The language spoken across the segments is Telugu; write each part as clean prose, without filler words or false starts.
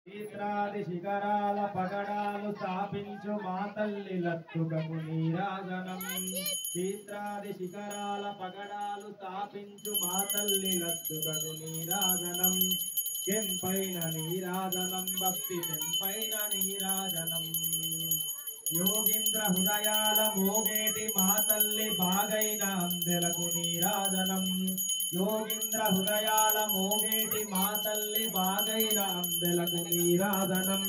క్షేత్రాది శిఖరాల పగడాలు స్థాపించు మా తల్లి లత్తుకము నీరాజనం. క్షేత్రాది శిఖరాల పగడాలు స్థాపించు మా తల్లి లత్తుకము నీరాజనం. కెంపైన నీరాజనం భక్తి తెంపైన నీరాజనం. యోగీంద్ర హృదయాల మోగేటి మా తల్లి బాగైన అందెలకు నీరాజనం. యోగీంద్ర హృదయాల మోగేటి మా తల్లి బాగైన అందెలకు నీరాజనం.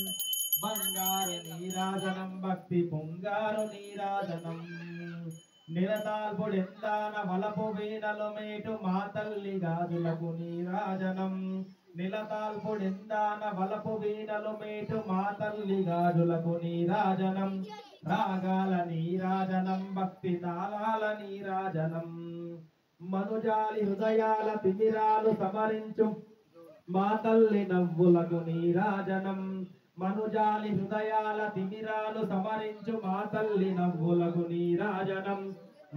బంగారు నీరాజనం భక్తి పొంగారు నీరాజనం. నిలతాల్పుడెందాన వలపు వీణలు మేటు మా తల్లి గాజులకు నీరాజనం. నిలతాల్పుడెందాన వలపు వీణలు మేటు మా తల్లి గాజులకు నీరాజనం. రాగాల నీరాజనం భక్తి తాళాల నీరాజనం. మనుజాలి హృదయాల తిమిరాలు సమరించు మా తల్లి నవ్వులకు నీరాజనం. మనుజాలి హృదయాల తిమిరాలు సమరించు మా తల్లి నవ్వులకు నీరాజనం.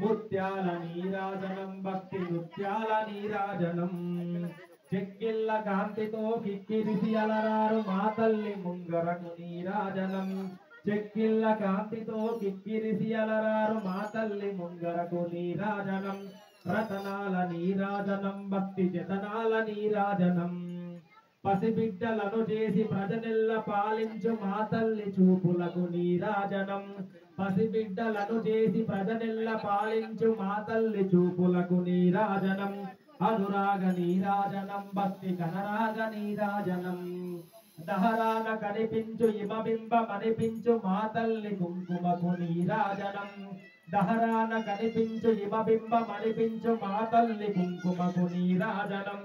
ముత్యాల నీరాజనం భక్తి నృత్యాల నీరాజనం. చెక్కిళ్ళ కాంతితో కిక్కిరిసి అలరారు మా తల్లి ముంగరకు నీరాజనం. చెక్కిళ్ళ కాంతితో కిక్కిరిసి అలరారు మా తల్లి ముంగరకు నీరాజనం. రతనాల నీరాజనం భక్తి జతనాల నీరాజనం. పసిబిడ్డలను చేసి ప్రజనెల్ల పాలించు మా తల్లి చూపులకు నీరాజనం. పసిబిడ్డలను చేసి ప్రజనెల్ల పాలించు మా తల్లి చూపులకు నీరాజనం. అనురాగ నీరాజనం భక్తి కనరాగ నీరాజనం. దహరాన కనిపించు ఇమబింబమనిపించు మా తల్లి కుంకుమకు నీరాజనం. దహరాన కనిపించు ఇమబింబమనిపించు మా తల్లి కుంకుమకు నీరాజనం.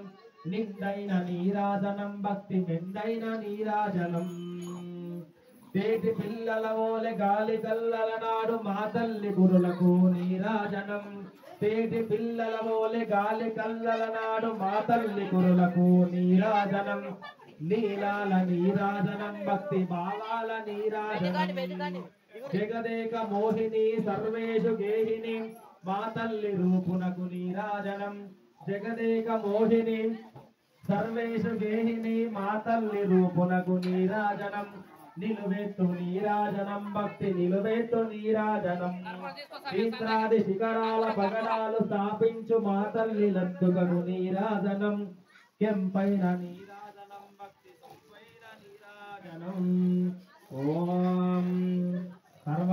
నిండైన నీరాజనం భక్తి మెండైన నీరాజనం. తేటి పిల్లల ఓలె గాలి గల్లల నాడు మా తల్లి గురులకు నీరాజనం. తేటి పిల్లల ఓలె గాలి కల్లల నాడు మా తల్లి గురులకు నీరాజనం. నీలాల నీరాజనం భక్తి భావాల నీరాజనం. జగదేక మోహిని సర్వేషు గేహిని మా తల్లి రూపునకు నీరాజనం. జగదేక మోహిని సర్వేషు గేహిని మా తల్లి రూపునకు నీరాజనం. నిలువెత్తు నీరాజనం భక్తి నిలువెత్తు నీరాజనం. క్షేత్రాది శిఖరాల పగడాలు స్థాపించు మా తల్లి లత్తుకను నీరాజనం. కెంపైన నీరాజనం భక్తి సొంపైన నీరాజనం. ఓం సర్వ